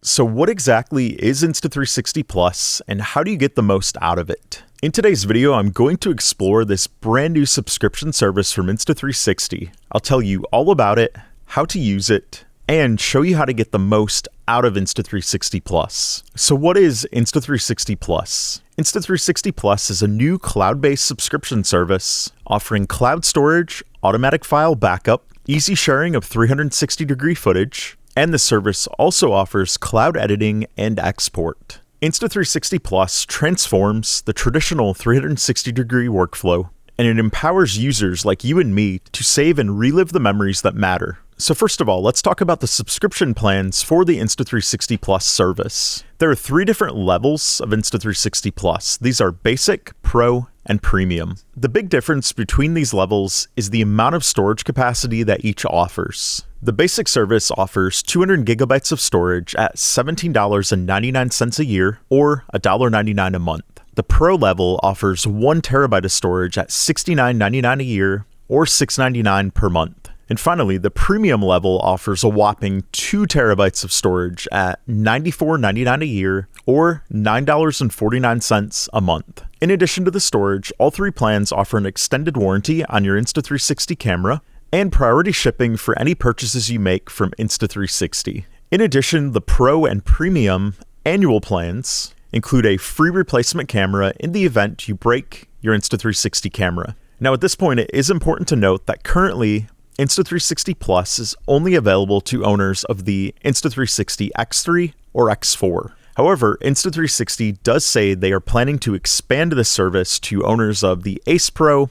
So what exactly is Insta360 Plus and how do you get the most out of it? In today's video, I'm going to explore this brand new subscription service from Insta360. I'll tell you all about it, how to use it, and show you how to get the most out of Insta360 Plus. So what is Insta360 Plus? Insta360 Plus is a new cloud-based subscription service offering cloud storage, automatic file backup, easy sharing of 360-degree footage, and the service also offers cloud editing and export. Insta360 Plus transforms the traditional 360-degree workflow, and it empowers users like you and me to save and relive the memories that matter. So first of all, let's talk about the subscription plans for the Insta360 Plus service. There are 3 different levels of Insta360 Plus. These are Basic, Pro, and Premium. The big difference between these levels is the amount of storage capacity that each offers. The basic service offers 200 gigabytes of storage at $17.99 a year or $1.99 a month. The Pro level offers 1 terabyte of storage at $69.99 a year or $6.99 per month. And finally, the Premium level offers a whopping 2 terabytes of storage at $94.99 a year or $9.49 a month. In addition to the storage, all 3 plans offer an extended warranty on your Insta360 camera and priority shipping for any purchases you make from Insta360. In addition, the Pro and Premium annual plans include a free replacement camera in the event you break your Insta360 camera. Now, at this point, it is important to note that currently, Insta360 Plus is only available to owners of the Insta360 X3 or X4. However, Insta360 does say they are planning to expand this service to owners of the Ace Pro,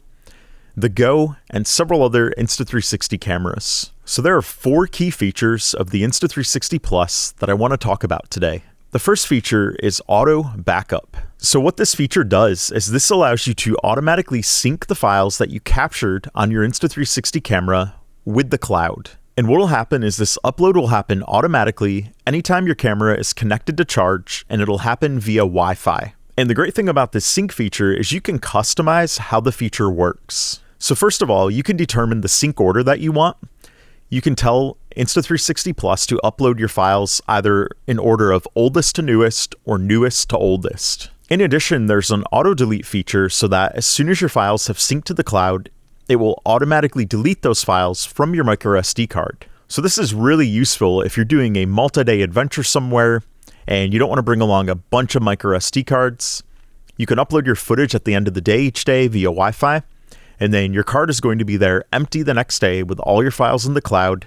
the Go, and several other Insta360 cameras. So there are 4 key features of the Insta360 Plus that I want to talk about today. The first feature is auto backup. So what this feature does is this allows you to automatically sync the files that you captured on your Insta360 camera with the cloud. And what will happen is this upload will happen automatically anytime your camera is connected to charge, and it'll happen via Wi-Fi. And the great thing about this sync feature is you can customize how the feature works. So first of all, you can determine the sync order that you want. You can tell Insta360 Plus to upload your files either in order of oldest to newest or newest to oldest. In addition, there's an auto delete feature so that as soon as your files have synced to the cloud, it will automatically delete those files from your microSD card. So this is really useful if you're doing a multi-day adventure somewhere and you don't want to bring along a bunch of microSD cards. You can upload your footage at the end of the day each day via Wi-Fi, and then your card is going to be there empty the next day with all your files in the cloud,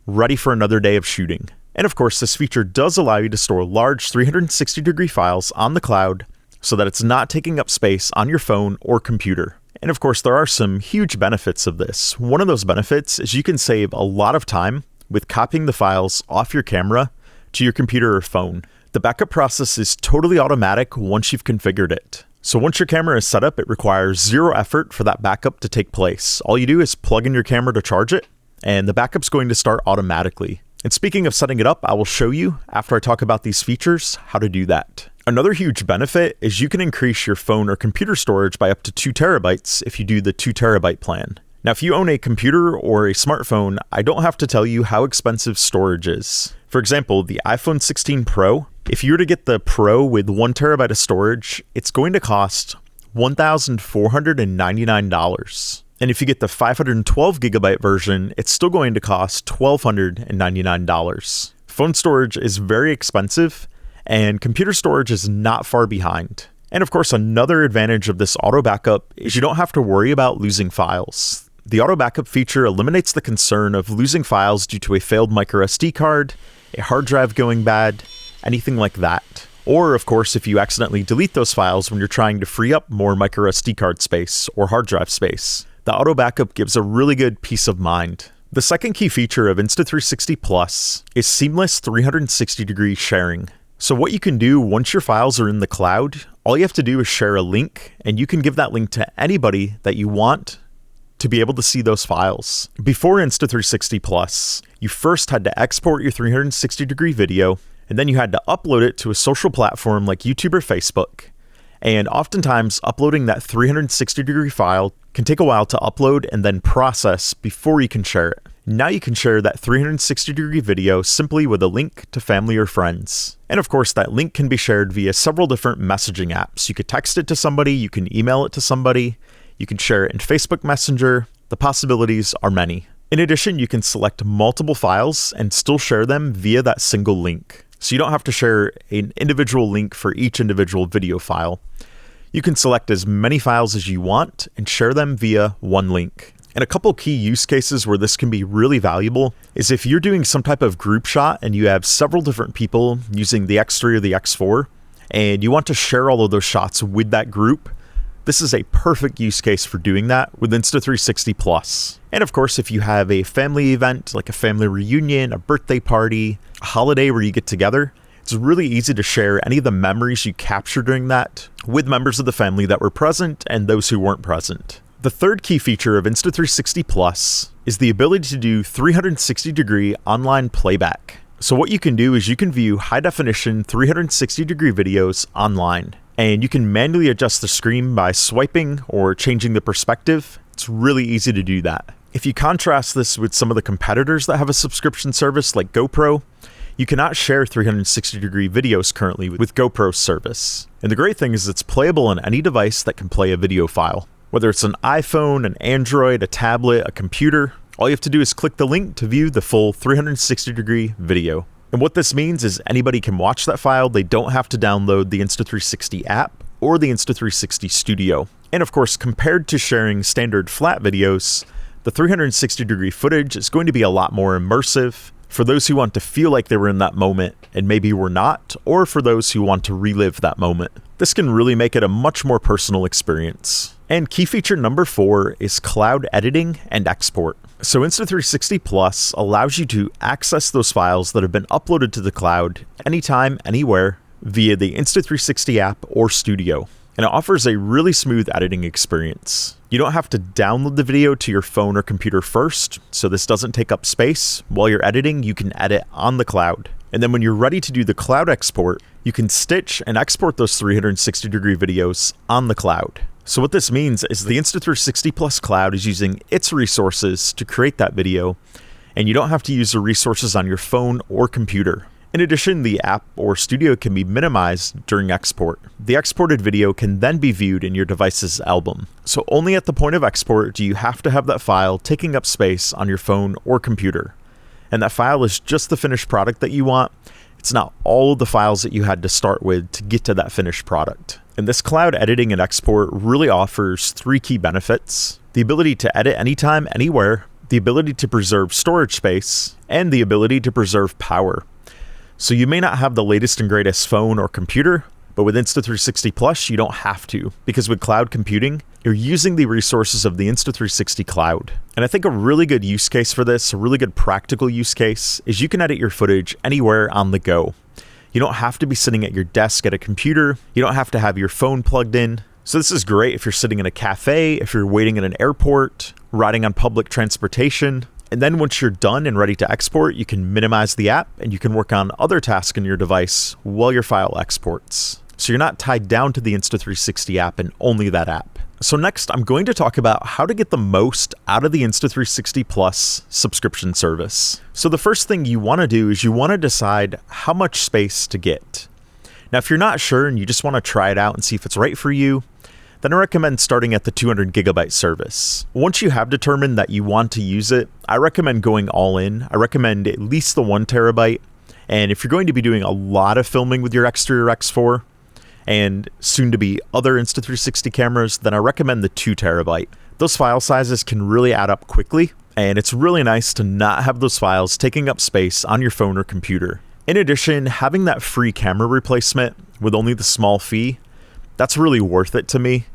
ready for another day of shooting. And of course, this feature does allow you to store large 360-degree files on the cloud so that it's not taking up space on your phone or computer. And of course, there are some huge benefits of this. One of those benefits is you can save a lot of time with copying the files off your camera to your computer or phone. The backup process is totally automatic once you've configured it. So once your camera is set up, it requires 0 effort for that backup to take place. All you do is plug in your camera to charge it, and the backup's going to start automatically. And speaking of setting it up, I will show you, after I talk about these features, how to do that. Another huge benefit is you can increase your phone or computer storage by up to 2 terabytes if you do the 2 terabyte plan. Now, if you own a computer or a smartphone, I don't have to tell you how expensive storage is. For example, the iPhone 16 Pro, if you were to get the Pro with 1 terabyte of storage, it's going to cost $1,499. And if you get the 512 gigabyte version, it's still going to cost $1,299. Phone storage is very expensive, and computer storage is not far behind. And of course, another advantage of this auto backup is you don't have to worry about losing files. The auto backup feature eliminates the concern of losing files due to a failed microSD card, a hard drive going bad, anything like that. Or of course, if you accidentally delete those files when you're trying to free up more microSD card space or hard drive space. The auto backup gives a really good peace of mind. The second key feature of Insta360 Plus is seamless 360-degree sharing. So what you can do once your files are in the cloud, all you have to do is share a link, and you can give that link to anybody that you want to be able to see those files. Before Insta360 Plus, you first had to export your 360-degree video, and then you had to upload it to a social platform like YouTube or Facebook. And oftentimes, uploading that 360-degree file can take a while to upload and then process before you can share it. Now you can share that 360-degree video simply with a link to family or friends. And of course, that link can be shared via several different messaging apps. You could text it to somebody, you can email it to somebody, you can share it in Facebook Messenger. The possibilities are many. In addition, you can select multiple files and still share them via that single link. So you don't have to share an individual link for each individual video file. You can select as many files as you want and share them via one link. And a couple key use cases where this can be really valuable is if you're doing some type of group shot and you have several different people using the X3 or the X4, and you want to share all of those shots with that group, this is a perfect use case for doing that with Insta360 Plus. And of course, if you have a family event, like a family reunion, a birthday party, a holiday where you get together, it's really easy to share any of the memories you captured during that with members of the family that were present and those who weren't present. The third key feature of Insta360 Plus is the ability to do 360-degree online playback. So what you can do is you can view high-definition 360-degree videos online, and you can manually adjust the screen by swiping or changing the perspective. It's really easy to do that. If you contrast this with some of the competitors that have a subscription service like GoPro, you cannot share 360-degree videos currently with GoPro's service. And the great thing is it's playable on any device that can play a video file. Whether it's an iPhone, an Android, a tablet, a computer, all you have to do is click the link to view the full 360-degree video. And what this means is anybody can watch that file. They don't have to download the Insta360 app or the Insta360 Studio. And of course, compared to sharing standard flat videos, the 360-degree footage is going to be a lot more immersive for those who want to feel like they were in that moment and maybe were not, or for those who want to relive that moment. This can really make it a much more personal experience. And key feature number 4 is cloud editing and export. So Insta360 Plus allows you to access those files that have been uploaded to the cloud anytime, anywhere via the Insta360 app or Studio. And it offers a really smooth editing experience. You don't have to download the video to your phone or computer first, so this doesn't take up space. While you're editing, you can edit on the cloud. And then when you're ready to do the cloud export, you can stitch and export those 360-degree videos on the cloud. So what this means is the Insta360 Plus cloud is using its resources to create that video, and you don't have to use the resources on your phone or computer. In addition, the app or Studio can be minimized during export. The exported video can then be viewed in your device's album. So only at the point of export do you have to have that file taking up space on your phone or computer. And that file is just the finished product that you want. It's not all of the files that you had to start with to get to that finished product. And this cloud editing and export really offers 3 key benefits: the ability to edit anytime, anywhere, the ability to preserve storage space, and the ability to preserve power. So you may not have the latest and greatest phone or computer, but with Insta360 Plus, you don't have to, because with cloud computing, you're using the resources of the Insta360 cloud. And I think a really good use case for this, a really good practical use case, is you can edit your footage anywhere on the go. You don't have to be sitting at your desk at a computer. You don't have to have your phone plugged in. So this is great if you're sitting in a cafe, if you're waiting at an airport, riding on public transportation. And then once you're done and ready to export, you can minimize the app and you can work on other tasks in your device while your file exports. So you're not tied down to the Insta360 app and only that app. So next, I'm going to talk about how to get the most out of the Insta360 Plus subscription service. So the first thing you want to do is you want to decide how much space to get. Now, if you're not sure and you just want to try it out and see if it's right for you, then I recommend starting at the 200 gigabyte service. Once you have determined that you want to use it, I recommend going all in. I recommend at least the 1 terabyte. And if you're going to be doing a lot of filming with your X3 or X4, and soon to be other Insta360 cameras, then I recommend the 2 terabyte. Those file sizes can really add up quickly, and it's really nice to not have those files taking up space on your phone or computer. In addition, having that free camera replacement with only the small fee, that's really worth it to me.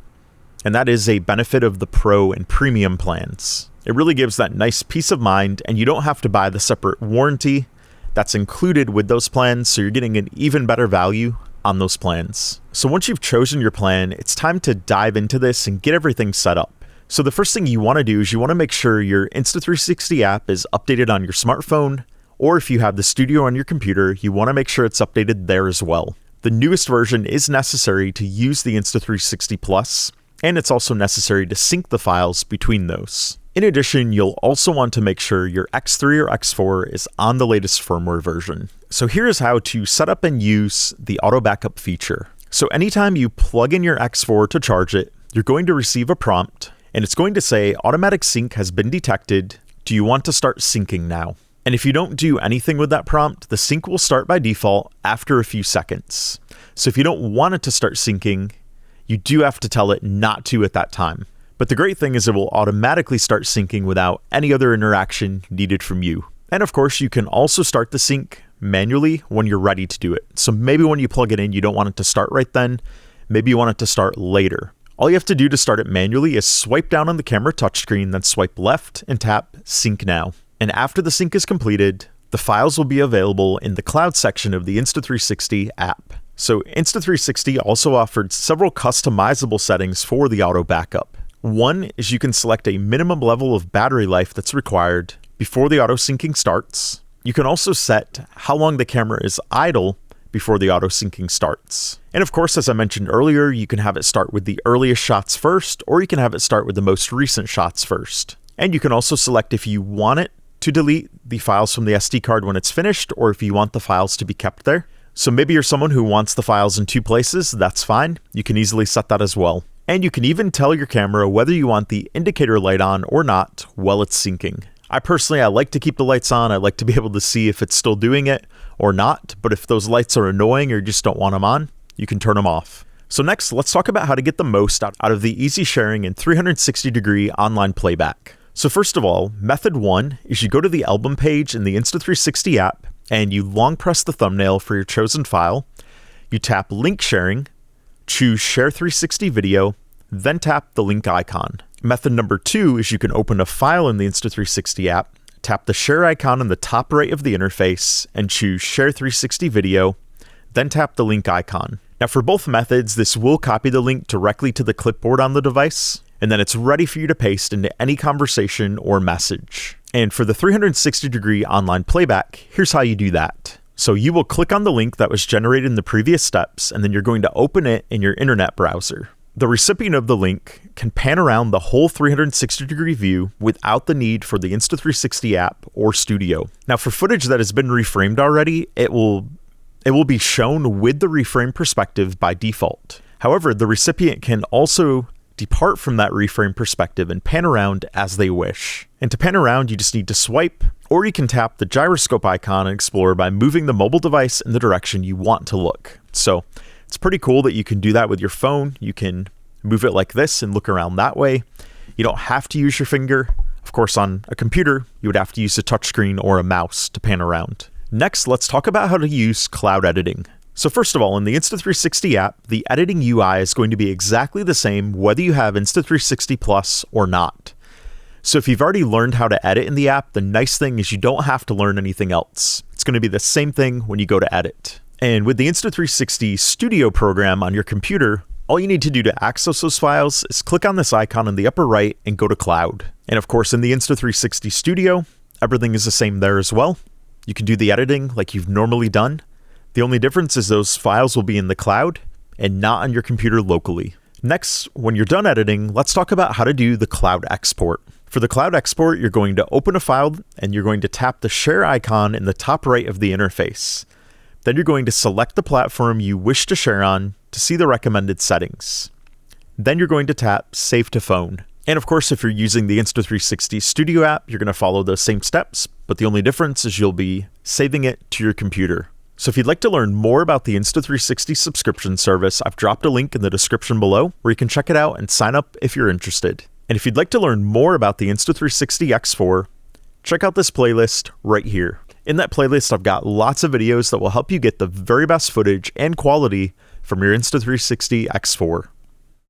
And that is a benefit of the Pro and Premium plans. It really gives that nice peace of mind, and you don't have to buy the separate warranty that's included with those plans, so you're getting an even better value on those plans. So once you've chosen your plan, it's time to dive into this and get everything set up. So the first thing you want to do is you want to make sure your Insta360 app is updated on your smartphone, or if you have the Studio on your computer, you want to make sure it's updated there as well. The newest version is necessary to use the Insta360 Plus, and it's also necessary to sync the files between those. In addition, you'll also want to make sure your X3 or X4 is on the latest firmware version. So here's how to set up and use the auto backup feature. So anytime you plug in your X4 to charge it, you're going to receive a prompt, and it's going to say automatic sync has been detected. Do you want to start syncing now? And if you don't do anything with that prompt, the sync will start by default after a few seconds. So if you don't want it to start syncing, you do have to tell it not to at that time. But the great thing is it will automatically start syncing without any other interaction needed from you. And of course, you can also start the sync manually when you're ready to do it. So maybe when you plug it in, you don't want it to start right then. Maybe you want it to start later. All you have to do to start it manually is swipe down on the camera touchscreen, then swipe left and tap Sync Now. And after the sync is completed, the files will be available in the cloud section of the Insta360 app. So Insta360 also offered several customizable settings for the auto backup. One is you can select a minimum level of battery life that's required before the auto syncing starts. You can also set how long the camera is idle before the auto syncing starts. And of course, as I mentioned earlier, you can have it start with the earliest shots first, or you can have it start with the most recent shots first. And you can also select if you want it to delete the files from the SD card when it's finished, or if you want the files to be kept there. So maybe you're someone who wants the files in two places, that's fine. You can easily set that as well. And you can even tell your camera whether you want the indicator light on or not while it's syncing. I like to keep the lights on. I like to be able to see if it's still doing it or not. But if those lights are annoying or you just don't want them on, you can turn them off. So next, let's talk about how to get the most out of the easy sharing and 360-degree online playback. So first of all, method one is you go to the album page in the Insta360 app and you long press the thumbnail for your chosen file. You tap link sharing, choose share 360 video, then tap the link icon. Method number two is you can open a file in the Insta360 app, tap the share icon in the top right of the interface, and choose share 360 video, then tap the link icon. Now for both methods, this will copy the link directly to the clipboard on the device, and then it's ready for you to paste into any conversation or message. And for the 360-degree online playback, here's how you do that. So you will click on the link that was generated in the previous steps, and then you're going to open it in your internet browser. The recipient of the link can pan around the whole 360-degree view without the need for the Insta360 app or Studio. Now for footage that has been reframed already, it will be shown with the reframe perspective by default. However, the recipient can also depart from that reframe perspective and pan around as they wish. And to pan around, you just need to swipe, or you can tap the gyroscope icon in Explorer by moving the mobile device in the direction you want to look. So it's pretty cool that you can do that with your phone. You can move it like this and look around that way. You don't have to use your finger. Of course, on a computer, you would have to use a touchscreen or a mouse to pan around. Next, let's talk about how to use cloud editing. So first of all, in the Insta360 app, the editing UI is going to be exactly the same whether you have Insta360 Plus or not. So if you've already learned how to edit in the app, the nice thing is you don't have to learn anything else. It's going to be the same thing when you go to edit. And with the Insta360 Studio program on your computer, all you need to do to access those files is click on this icon in the upper right and go to cloud. And of course, in the Insta360 Studio, everything is the same there as well. You can do the editing like you've normally done. The only difference is those files will be in the cloud and not on your computer locally. Next, when you're done editing, let's talk about how to do the cloud export. For the cloud export, you're going to open a file and you're going to tap the share icon in the top right of the interface. Then you're going to select the platform you wish to share on to see the recommended settings. Then you're going to tap Save to Phone. And of course, if you're using the Insta360 Studio app, you're going to follow those same steps, but the only difference is you'll be saving it to your computer. So if you'd like to learn more about the Insta360 subscription service, I've dropped a link in the description below where you can check it out and sign up if you're interested. And if you'd like to learn more about the Insta360 X4, check out this playlist right here. In that playlist, I've got lots of videos that will help you get the very best footage and quality from your Insta360 X4.